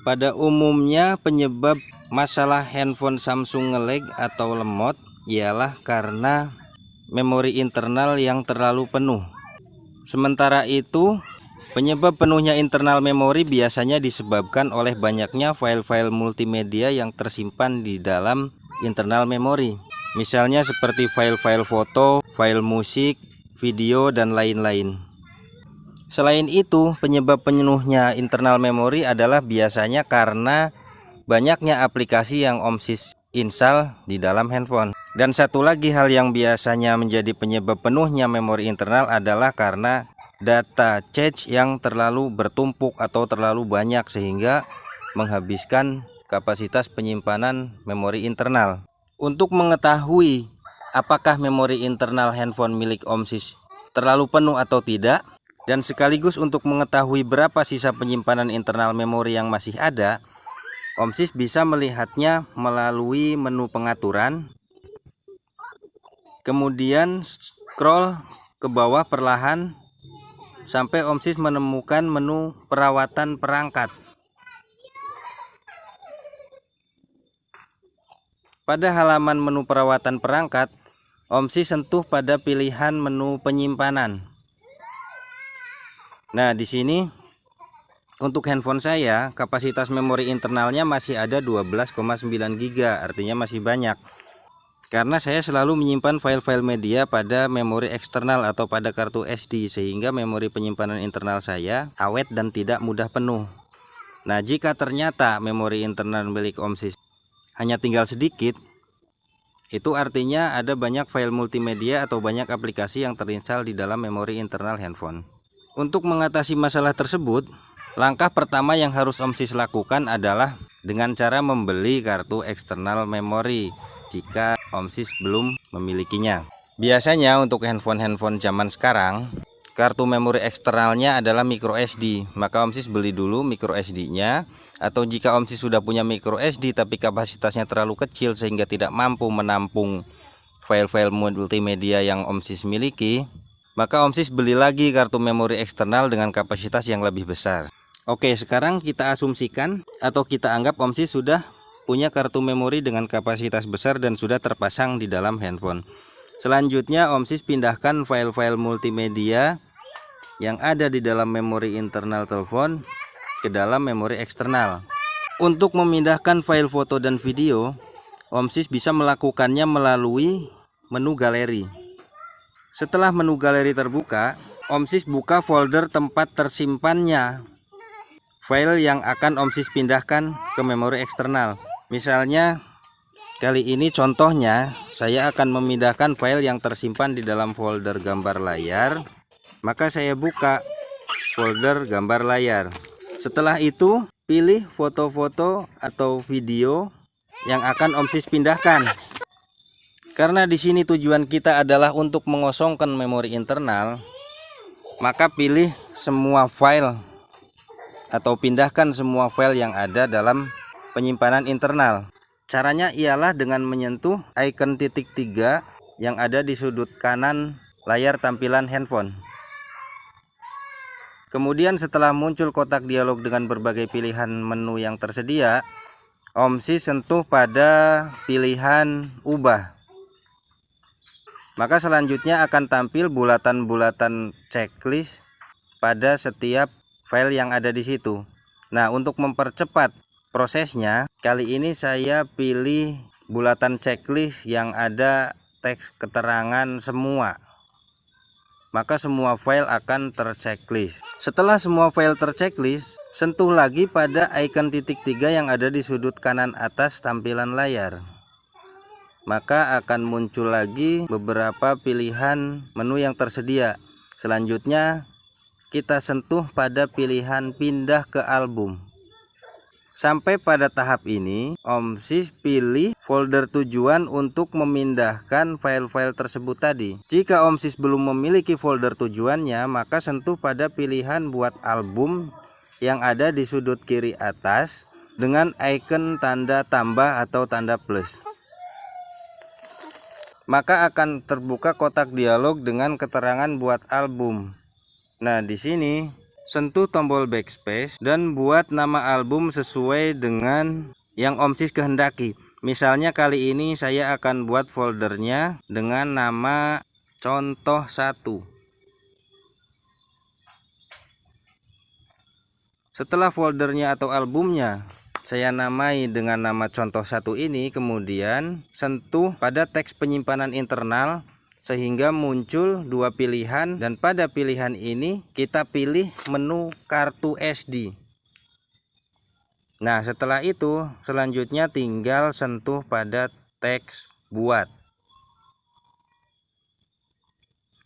Pada umumnya penyebab masalah handphone Samsung nge-lag atau lemot ialah karena memori internal yang terlalu penuh. Sementara itu, penyebab penuhnya internal memori biasanya disebabkan oleh banyaknya file-file multimedia yang tersimpan di dalam internal memori. Misalnya seperti file-file foto, file musik, video, dan lain-lain. Selain itu, penyebab penuhnya internal memori adalah biasanya karena banyaknya aplikasi yang Om Sis install di dalam handphone. Dan satu lagi hal yang biasanya menjadi penyebab penuhnya memori internal adalah karena data cache yang terlalu bertumpuk atau terlalu banyak sehingga menghabiskan kapasitas penyimpanan memori internal. Untuk mengetahui apakah memori internal handphone milik Om Sis terlalu penuh atau tidak, dan sekaligus untuk mengetahui berapa sisa penyimpanan internal memori yang masih ada, Om Sis bisa melihatnya melalui menu pengaturan, kemudian scroll ke bawah perlahan sampai Om Sis menemukan menu perawatan perangkat. Pada halaman menu perawatan perangkat, Om Sis sentuh pada pilihan menu penyimpanan. Nah, di sini untuk handphone saya kapasitas memori internalnya masih ada 12,9 GB, artinya masih banyak. Karena saya selalu menyimpan file-file media pada memori eksternal atau pada kartu SD, sehingga memori penyimpanan internal saya awet dan tidak mudah penuh. Nah, jika ternyata memori internal milik Om Sis hanya tinggal sedikit, itu artinya ada banyak file multimedia atau banyak aplikasi yang terinstal di dalam memori internal handphone. Untuk mengatasi masalah tersebut, langkah pertama yang harus Om Sis lakukan adalah dengan cara membeli kartu eksternal memori jika Om Sis belum memilikinya. Biasanya untuk handphone zaman sekarang, kartu memori eksternalnya adalah micro SD, maka Om Sis beli dulu micro SD-nya. Atau jika Om Sis sudah punya micro SD tapi kapasitasnya terlalu kecil sehingga tidak mampu menampung file-file multimedia yang Om Sis miliki, maka Om Sis beli lagi kartu memori eksternal dengan kapasitas yang lebih besar. Oke, sekarang kita asumsikan atau kita anggap Om Sis sudah punya kartu memori dengan kapasitas besar dan sudah terpasang di dalam handphone. Selanjutnya Om Sis pindahkan file-file multimedia yang ada di dalam memori internal telepon ke dalam memori eksternal. Untuk memindahkan file foto dan video, Om Sis bisa melakukannya melalui menu galeri. Setelah menu galeri terbuka, Om Sis buka folder tempat tersimpannya file yang akan Om Sis pindahkan ke memori eksternal. Misalnya, kali ini contohnya saya akan memindahkan file yang tersimpan di dalam folder gambar layar. Maka saya buka folder gambar layar. Setelah itu, pilih foto-foto atau video yang akan Om Sis pindahkan. Karena di sini tujuan kita adalah untuk mengosongkan memori internal, maka pilih semua file atau pindahkan semua file yang ada dalam penyimpanan internal. Caranya ialah dengan menyentuh icon titik 3 yang ada di sudut kanan layar tampilan handphone. Kemudian setelah muncul kotak dialog dengan berbagai pilihan menu yang tersedia, Om Sis sentuh pada pilihan ubah. Maka selanjutnya akan tampil bulatan-bulatan checklist pada setiap file yang ada di situ. Nah, untuk mempercepat prosesnya, kali ini saya pilih bulatan checklist yang ada teks keterangan semua. Maka semua file akan terchecklist. Setelah semua file terchecklist, sentuh lagi pada icon titik 3 yang ada di sudut kanan atas tampilan layar. Maka akan muncul lagi beberapa pilihan menu yang tersedia. Selanjutnya kita sentuh pada pilihan pindah ke album. Sampai pada tahap ini, Om Sis pilih folder tujuan untuk memindahkan file-file tersebut tadi. Jika Om Sis belum memiliki folder tujuannya, maka sentuh pada pilihan buat album yang ada di sudut kiri atas dengan icon tanda tambah atau tanda plus. Maka akan terbuka kotak dialog dengan keterangan buat album. Nah, di sini sentuh tombol backspace dan buat nama album sesuai dengan yang Om Sis kehendaki. Misalnya kali ini saya akan buat foldernya dengan nama contoh 1. Setelah foldernya atau albumnya saya namai dengan nama contoh 1 ini, kemudian sentuh pada teks penyimpanan internal sehingga muncul dua pilihan, dan pada pilihan ini kita pilih menu kartu SD. Nah, setelah itu selanjutnya tinggal sentuh pada teks buat.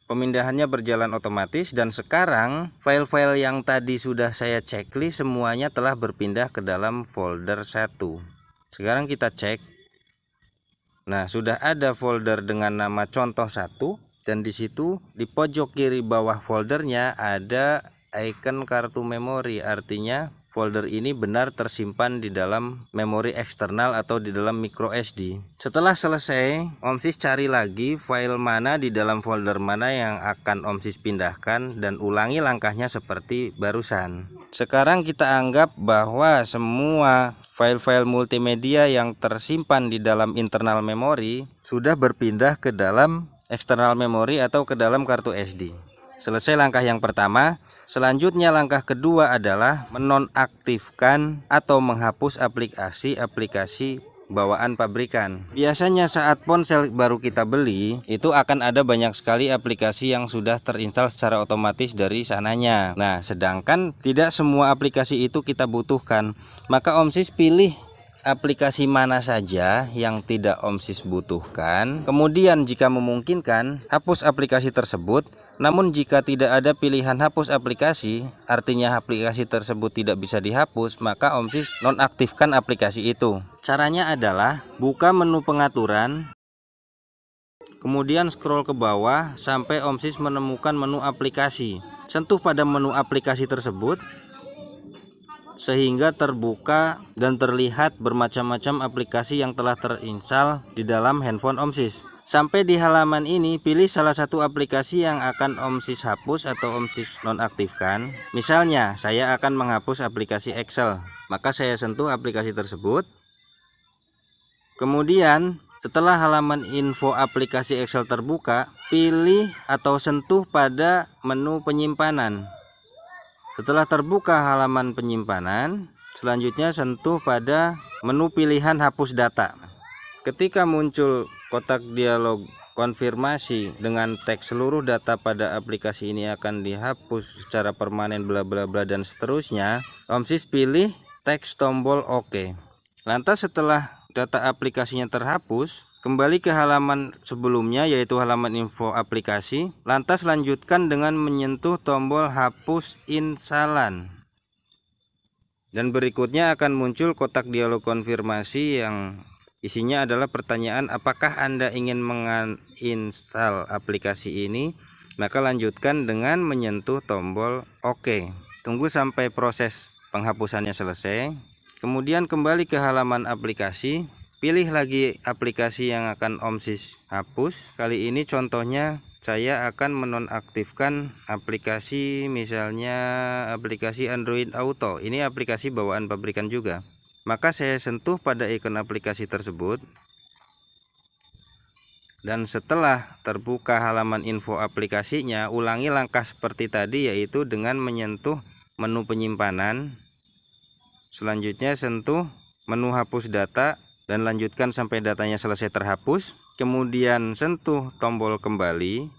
Pemindahannya berjalan otomatis, dan sekarang file-file yang tadi sudah saya checklist semuanya telah berpindah ke dalam folder 1. Sekarang kita cek. Nah, sudah ada folder dengan nama contoh 1, dan di situ di pojok kiri bawah foldernya ada icon kartu memori, artinya folder ini benar tersimpan di dalam memori eksternal atau di dalam micro SD. Setelah selesai, Om Sis cari lagi file mana di dalam folder mana yang akan Om Sis pindahkan dan ulangi langkahnya seperti barusan. Sekarang kita anggap bahwa semua file-file multimedia yang tersimpan di dalam internal memori sudah berpindah ke dalam eksternal memori atau ke dalam kartu SD. Selesai langkah yang pertama. Selanjutnya langkah kedua adalah menonaktifkan atau menghapus aplikasi-aplikasi bawaan pabrikan. Biasanya saat ponsel baru kita beli, itu akan ada banyak sekali aplikasi yang sudah terinstal secara otomatis dari sananya. Nah, sedangkan tidak semua aplikasi itu kita butuhkan. Maka Om Sis pilih aplikasi mana saja yang tidak Om Sis butuhkan. Kemudian jika memungkinkan, hapus aplikasi tersebut. Namun jika tidak ada pilihan hapus aplikasi, artinya aplikasi tersebut tidak bisa dihapus, maka Om Sis nonaktifkan aplikasi itu. Caranya adalah buka menu pengaturan, kemudian scroll ke bawah sampai Om Sis menemukan menu aplikasi. Sentuh pada menu aplikasi tersebut sehingga terbuka dan terlihat bermacam-macam aplikasi yang telah terinstall di dalam handphone Om Sis. Sampai di halaman ini, pilih salah satu aplikasi yang akan Om Sis hapus atau Om Sis nonaktifkan. Misalnya, saya akan menghapus aplikasi Excel. Maka saya sentuh aplikasi tersebut. Kemudian, setelah halaman info aplikasi Excel terbuka, pilih atau sentuh pada menu penyimpanan. Setelah terbuka halaman penyimpanan, selanjutnya sentuh pada menu pilihan hapus data. Ketika muncul kotak dialog konfirmasi dengan teks seluruh data pada aplikasi ini akan dihapus secara permanen bla bla bla dan seterusnya, Om Sis pilih teks tombol OK. Lantas setelah data aplikasinya terhapus, kembali ke halaman sebelumnya yaitu halaman info aplikasi. Lantas lanjutkan dengan menyentuh tombol hapus instalan. Dan berikutnya akan muncul kotak dialog konfirmasi yang isinya adalah pertanyaan apakah Anda ingin menginstal aplikasi ini. Maka lanjutkan dengan menyentuh tombol OK. Tunggu sampai proses penghapusannya selesai. Kemudian kembali ke halaman aplikasi. Pilih lagi aplikasi yang akan Om Sis hapus. Kali ini contohnya saya akan menonaktifkan aplikasi, misalnya aplikasi Android Auto. Ini aplikasi bawaan pabrikan juga. Maka saya sentuh pada ikon aplikasi tersebut. Dan setelah terbuka halaman info aplikasinya, ulangi langkah seperti tadi, yaitu dengan menyentuh menu penyimpanan. Selanjutnya sentuh menu hapus data dan lanjutkan sampai datanya selesai terhapus. Kemudian sentuh tombol kembali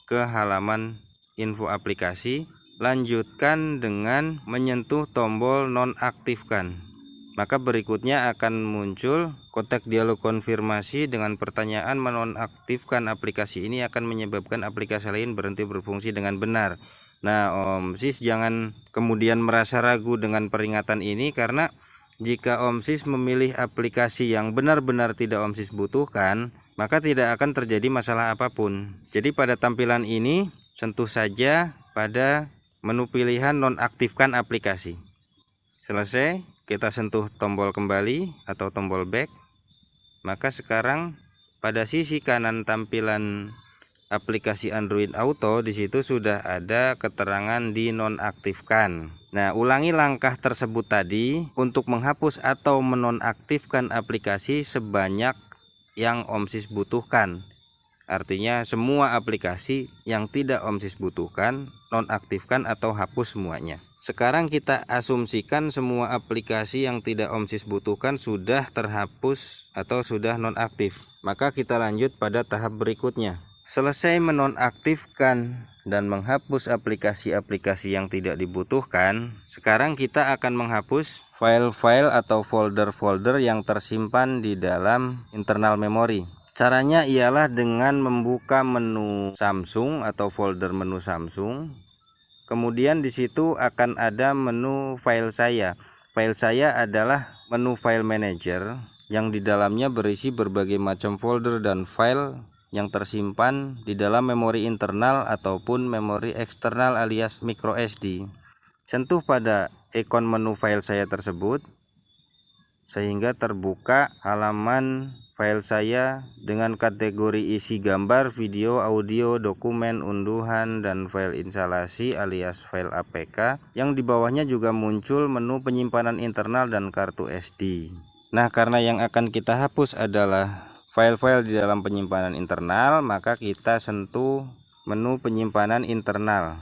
ke halaman info aplikasi. Lanjutkan dengan menyentuh tombol nonaktifkan. Maka berikutnya akan muncul kotak dialog konfirmasi dengan pertanyaan menonaktifkan aplikasi ini akan menyebabkan aplikasi lain berhenti berfungsi dengan benar. Nah, Om Sis jangan kemudian merasa ragu dengan peringatan ini, karena jika Om Sis memilih aplikasi yang benar-benar tidak Om Sis butuhkan, maka tidak akan terjadi masalah apapun. Jadi pada tampilan ini sentuh saja pada menu pilihan nonaktifkan aplikasi. Selesai, kita sentuh tombol kembali atau tombol back. Maka sekarang pada sisi kanan tampilan aplikasi Android Auto, di situ sudah ada keterangan dinonaktifkan. Nah, ulangi langkah tersebut tadi untuk menghapus atau menonaktifkan aplikasi sebanyak yang Om Sis butuhkan. Artinya semua aplikasi yang tidak Om Sis butuhkan, nonaktifkan atau hapus semuanya. Sekarang kita asumsikan semua aplikasi yang tidak Om Sis butuhkan sudah terhapus atau sudah nonaktif. Maka kita lanjut pada tahap berikutnya. Selesai menonaktifkan dan menghapus aplikasi-aplikasi yang tidak dibutuhkan, sekarang kita akan menghapus file-file atau folder-folder yang tersimpan di dalam internal memori. Caranya ialah dengan membuka menu Samsung atau folder menu Samsung. Kemudian di situ akan ada menu file saya. File saya adalah menu file manager yang di dalamnya berisi berbagai macam folder dan file yang tersimpan di dalam memori internal ataupun memori eksternal alias micro SD. Sentuh pada ikon menu file saya tersebut sehingga terbuka halaman file saya dengan kategori isi gambar, video, audio, dokumen, unduhan, dan file instalasi alias file APK, yang di bawahnya juga muncul menu penyimpanan internal dan kartu SD. Nah, karena yang akan kita hapus adalah file-file di dalam penyimpanan internal, maka kita sentuh menu penyimpanan internal.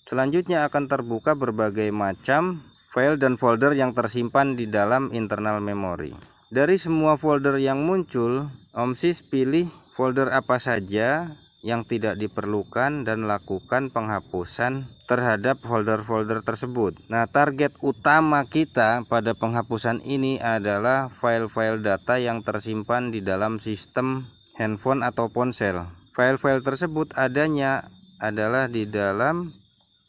Selanjutnya akan terbuka berbagai macam file dan folder yang tersimpan di dalam internal memori. Dari semua folder yang muncul, Om Sis pilih folder apa saja yang tidak diperlukan dan lakukan penghapusan terhadap folder-folder tersebut. Nah, target utama kita pada penghapusan ini adalah file-file data yang tersimpan di dalam sistem handphone atau ponsel. File-file tersebut adanya adalah di dalam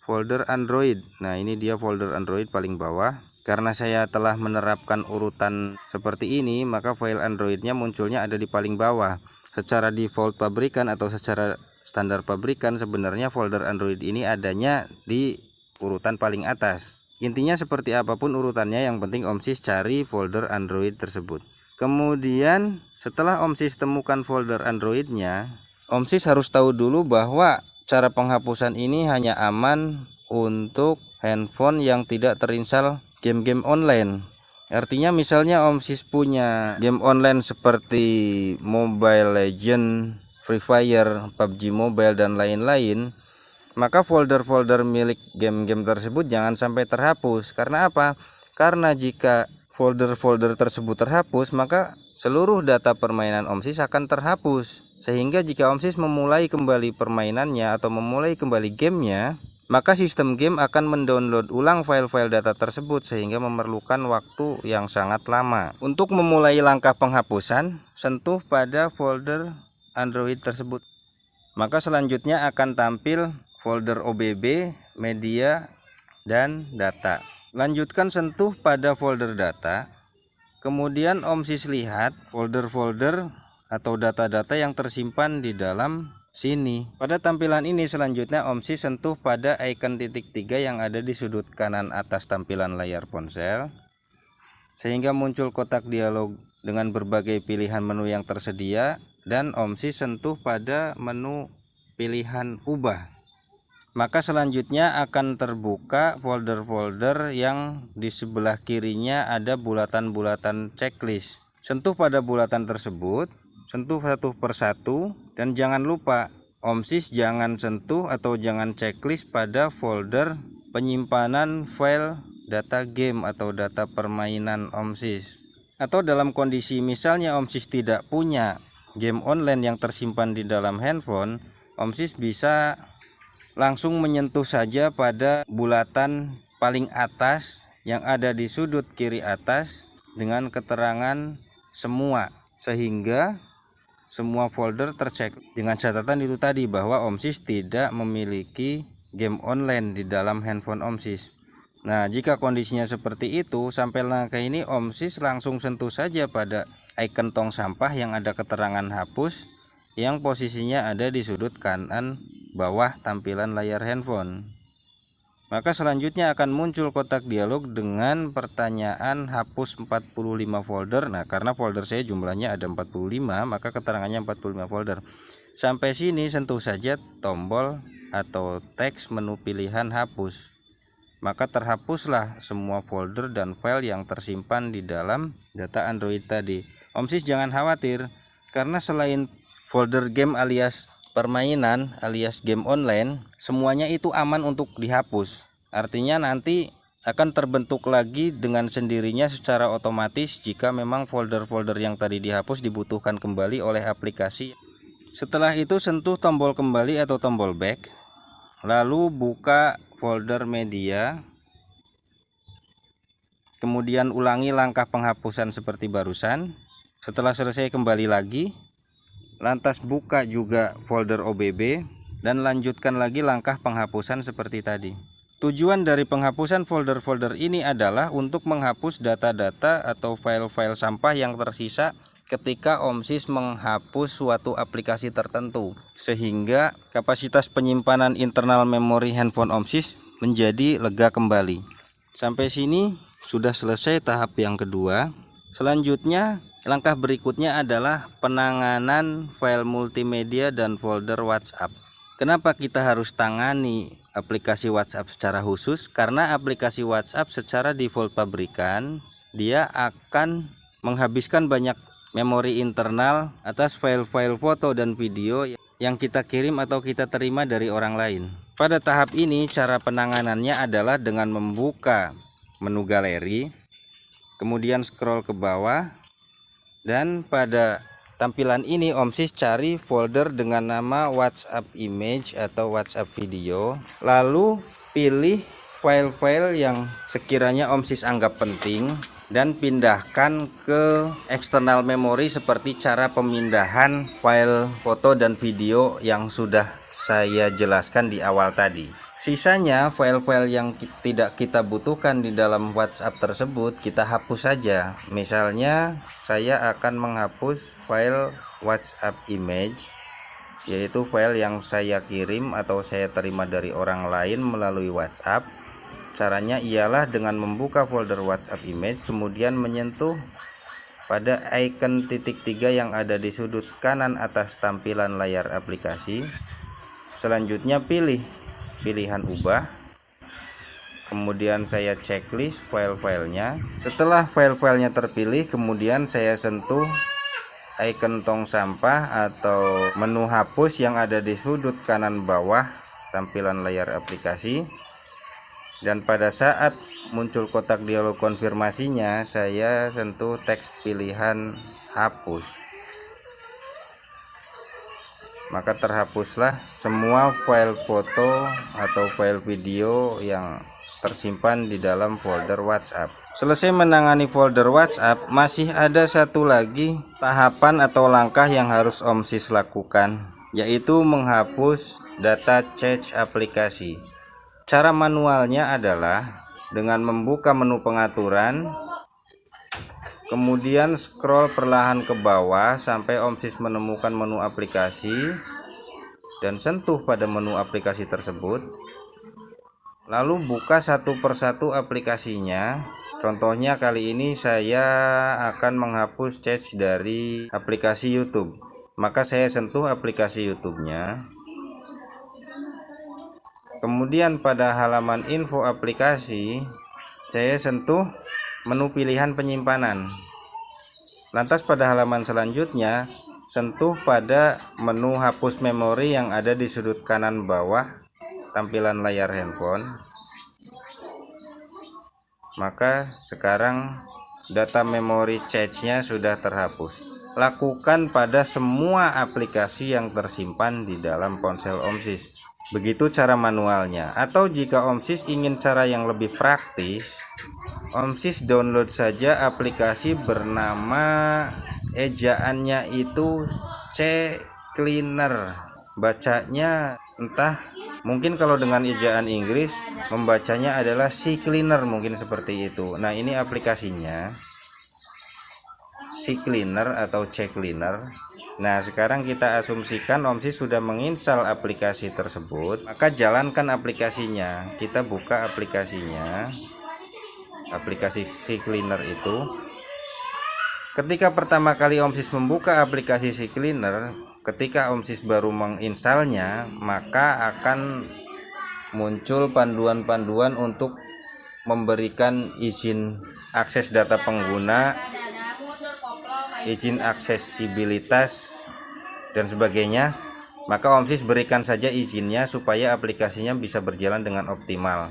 folder Android. Nah, ini dia folder Android paling bawah. Karena saya telah menerapkan urutan seperti ini, maka file Androidnya munculnya ada di paling bawah. Secara default pabrikan atau secara standar pabrikan, sebenarnya folder Android ini adanya di urutan paling atas. Intinya seperti apapun urutannya, yang penting Om Sis cari folder Android tersebut. Kemudian setelah Om Sis temukan folder Androidnya, Om Sis harus tahu dulu bahwa cara penghapusan ini hanya aman untuk handphone yang tidak terinstal game-game online. Artinya misalnya Om Sis punya game online seperti Mobile Legends, Free Fire, PUBG Mobile, dan lain-lain, maka folder-folder milik game-game tersebut jangan sampai terhapus. Karena apa? Karena jika folder-folder tersebut terhapus, maka seluruh data permainan Om Sis akan terhapus. Sehingga jika Om Sis memulai kembali permainannya atau memulai kembali gamenya, maka sistem game akan mendownload ulang file-file data tersebut sehingga memerlukan waktu yang sangat lama. Untuk memulai langkah penghapusan, sentuh pada folder Android tersebut. Maka selanjutnya akan tampil folder OBB, media, dan data. Lanjutkan sentuh pada folder data. Kemudian Om Sis lihat folder-folder atau data-data yang tersimpan di dalam sini. Pada tampilan ini selanjutnya Om Sis sentuh pada icon titik 3 yang ada di sudut kanan atas tampilan layar ponsel, sehingga muncul kotak dialog dengan berbagai pilihan menu yang tersedia, dan Om Sis sentuh pada menu pilihan ubah. Maka selanjutnya akan terbuka folder-folder yang di sebelah kirinya ada bulatan-bulatan checklist. Sentuh pada bulatan tersebut, sentuh satu persatu, dan jangan lupa Om Sis jangan sentuh atau jangan checklist pada folder penyimpanan file data game atau data permainan Om Sis. Atau dalam kondisi misalnya Om Sis tidak punya game online yang tersimpan di dalam handphone, Om Sis bisa langsung menyentuh saja pada bulatan paling atas yang ada di sudut kiri atas dengan keterangan semua, sehingga semua folder tercek dengan catatan itu tadi bahwa Om Sis tidak memiliki game online di dalam handphone Om Sis. Nah, jika kondisinya seperti itu, sampai langkah ini Om Sis langsung sentuh saja pada icon tong sampah yang ada keterangan hapus yang posisinya ada di sudut kanan bawah tampilan layar handphone. Maka selanjutnya akan muncul kotak dialog dengan pertanyaan hapus 45 folder. Nah, karena folder saya jumlahnya ada 45, maka keterangannya 45 folder. Sampai sini sentuh saja tombol atau teks menu pilihan hapus. Maka terhapuslah semua folder dan file yang tersimpan di dalam data Android tadi. Om Sis jangan khawatir, karena selain folder game alias permainan alias game online, semuanya itu aman untuk dihapus. Artinya nanti akan terbentuk lagi dengan sendirinya secara otomatis jika memang folder-folder yang tadi dihapus dibutuhkan kembali oleh aplikasi. Setelah itu sentuh tombol kembali atau tombol back, lalu buka folder media, kemudian ulangi langkah penghapusan seperti barusan. Setelah selesai kembali lagi, lantas buka juga folder OBB dan lanjutkan lagi langkah penghapusan seperti tadi. Tujuan dari penghapusan folder-folder ini adalah untuk menghapus data-data atau file-file sampah yang tersisa ketika Om Sis menghapus suatu aplikasi tertentu, sehingga kapasitas penyimpanan internal memori handphone Om Sis menjadi lega kembali. Sampai sini sudah selesai tahap yang kedua. Selanjutnya, langkah berikutnya adalah penanganan file multimedia dan folder WhatsApp. Kenapa kita harus tangani aplikasi WhatsApp secara khusus? Karena aplikasi WhatsApp secara default pabrikan dia akan menghabiskan banyak memori internal atas file-file foto dan video yang kita kirim atau kita terima dari orang lain. Pada tahap ini cara penanganannya adalah dengan membuka menu galeri, kemudian scroll ke bawah, dan pada tampilan ini Om Sis cari folder dengan nama WhatsApp image atau WhatsApp video, lalu pilih file-file yang sekiranya Om Sis anggap penting dan pindahkan ke eksternal memori seperti cara pemindahan file foto dan video yang sudah saya jelaskan di awal tadi. Sisanya file-file yang tidak kita butuhkan di dalam WhatsApp tersebut kita hapus saja. Misalnya saya akan menghapus file WhatsApp image, yaitu file yang saya kirim atau saya terima dari orang lain melalui WhatsApp. Caranya ialah dengan membuka folder WhatsApp image, kemudian menyentuh pada icon titik 3 yang ada di sudut kanan atas tampilan layar aplikasi. Selanjutnya pilih pilihan ubah, kemudian saya checklist file-filenya. Setelah file-filenya terpilih, kemudian saya sentuh icon tong sampah atau menu hapus yang ada di sudut kanan bawah tampilan layar aplikasi, dan pada saat muncul kotak dialog konfirmasinya saya sentuh teks pilihan hapus. Maka terhapuslah semua file foto atau file video yang tersimpan di dalam folder WhatsApp. Selesai menangani folder WhatsApp, masih ada satu lagi tahapan atau langkah yang harus Om Sis lakukan, yaitu menghapus data cache aplikasi. Cara manualnya adalah dengan membuka menu pengaturan, kemudian scroll perlahan ke bawah sampai Om Sis menemukan menu aplikasi dan sentuh pada menu aplikasi tersebut. Lalu buka satu persatu aplikasinya. Contohnya kali ini saya akan menghapus cache dari aplikasi YouTube. Maka saya sentuh aplikasi YouTube-nya. Kemudian pada halaman info aplikasi saya sentuh menu pilihan penyimpanan. Lantas pada halaman selanjutnya sentuh pada menu hapus memori yang ada di sudut kanan bawah tampilan layar handphone. Maka sekarang data memori cache-nya sudah terhapus. Lakukan pada semua aplikasi yang tersimpan di dalam ponsel Om Sis. Begitu cara manualnya. Atau jika Om Sis ingin cara yang lebih praktis, Om Sis download saja aplikasi bernama, ejaannya itu CCleaner. Bacanya entah, mungkin kalau dengan ejaan Inggris membacanya adalah CCleaner, mungkin seperti itu. Nah, ini aplikasinya, CCleaner atau CCleaner. Nah, sekarang kita asumsikan Om Sis sudah menginstal aplikasi tersebut, maka jalankan aplikasinya. Kita buka aplikasinya, aplikasi CCleaner itu. Ketika pertama kali Om Sis membuka aplikasi CCleaner, ketika Om Sis baru menginstalnya, maka akan muncul panduan-panduan untuk memberikan izin akses data pengguna, izin aksesibilitas dan sebagainya. Maka Om Sis berikan saja izinnya supaya aplikasinya bisa berjalan dengan optimal.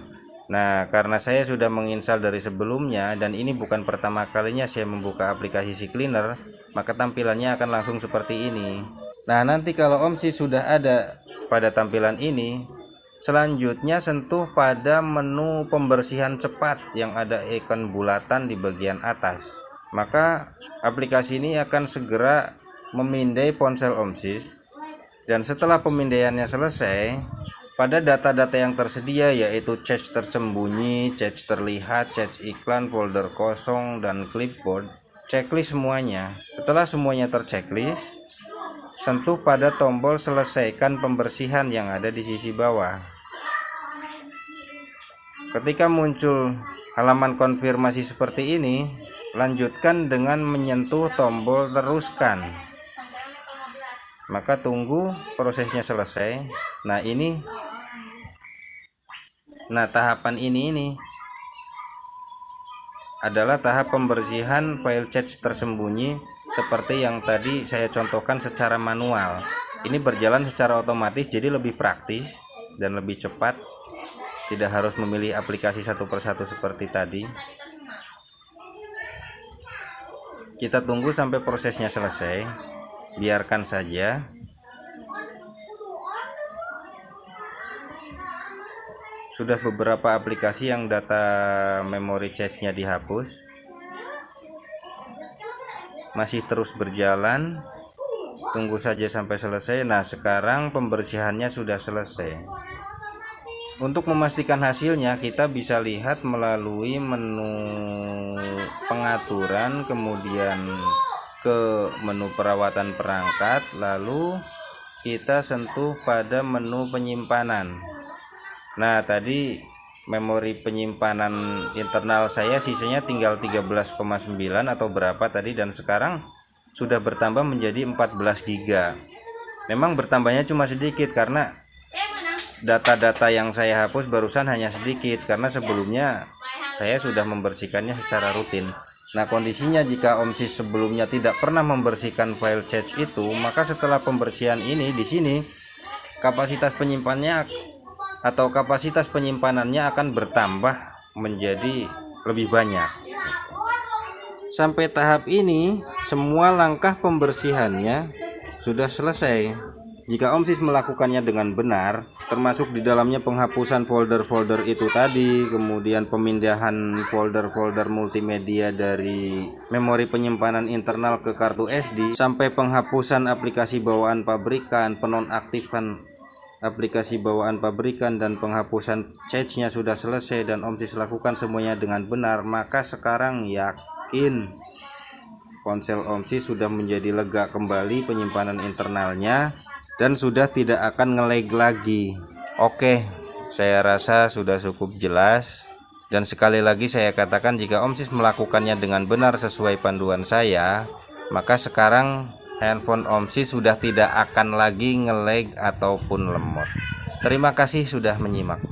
Nah, karena saya sudah menginstal dari sebelumnya dan ini bukan pertama kalinya saya membuka aplikasi CCleaner, maka tampilannya akan langsung seperti ini. Nah, nanti kalau Om Sis sudah ada pada tampilan ini, selanjutnya sentuh pada menu pembersihan cepat yang ada ikon bulatan di bagian atas. Maka aplikasi ini akan segera memindai ponsel Om Sis. Dan setelah pemindaiannya selesai, pada data-data yang tersedia yaitu cache tersembunyi, cache terlihat, cache iklan, folder kosong, dan clipboard, checklist semuanya. Setelah semuanya terchecklist, sentuh pada tombol selesaikan pembersihan yang ada di sisi bawah. Ketika muncul halaman konfirmasi seperti ini, lanjutkan dengan menyentuh tombol teruskan. Maka tunggu prosesnya selesai. Nah, tahapan ini adalah tahap pembersihan file cache tersembunyi seperti yang tadi saya contohkan secara manual. Ini berjalan secara otomatis, jadi lebih praktis dan lebih cepat. Tidak harus memilih aplikasi satu persatu seperti tadi. Kita tunggu sampai prosesnya selesai. Biarkan saja. Sudah beberapa aplikasi yang data memori cache-nya dihapus. Masih terus berjalan. Tunggu saja sampai selesai. Nah, sekarang pembersihannya sudah selesai. Untuk memastikan hasilnya, kita bisa lihat melalui menu pengaturan, kemudian ke menu perawatan perangkat, lalu kita sentuh pada menu penyimpanan. Nah, tadi memori penyimpanan internal saya sisanya tinggal 13,9 atau berapa tadi, dan sekarang sudah bertambah menjadi 14 GB. Memang bertambahnya cuma sedikit karena data-data yang saya hapus barusan hanya sedikit, karena sebelumnya saya sudah membersihkannya secara rutin. Nah, kondisinya jika Om Sis sebelumnya tidak pernah membersihkan file cache itu, maka setelah pembersihan ini di sini kapasitas penyimpanannya atau kapasitas penyimpanannya akan bertambah menjadi lebih banyak. Sampai tahap ini semua langkah pembersihannya sudah selesai. Jika Om Sis melakukannya dengan benar, termasuk di dalamnya penghapusan folder-folder itu tadi, kemudian pemindahan folder-folder multimedia dari memori penyimpanan internal ke kartu SD, sampai penghapusan aplikasi bawaan pabrikan, penonaktifan aplikasi bawaan pabrikan, dan penghapusan cache-nya sudah selesai dan Om Sis lakukan semuanya dengan benar, maka sekarang yakin ponsel Om Sis sudah menjadi lega kembali penyimpanan internalnya dan sudah tidak akan nge-lag lagi. Oke, saya rasa sudah cukup jelas. Dan sekali lagi saya katakan, jika Om Sis melakukannya dengan benar sesuai panduan saya, maka sekarang handphone Om Sis sudah tidak akan lagi nge-lag ataupun lemot. Terima kasih sudah menyimak.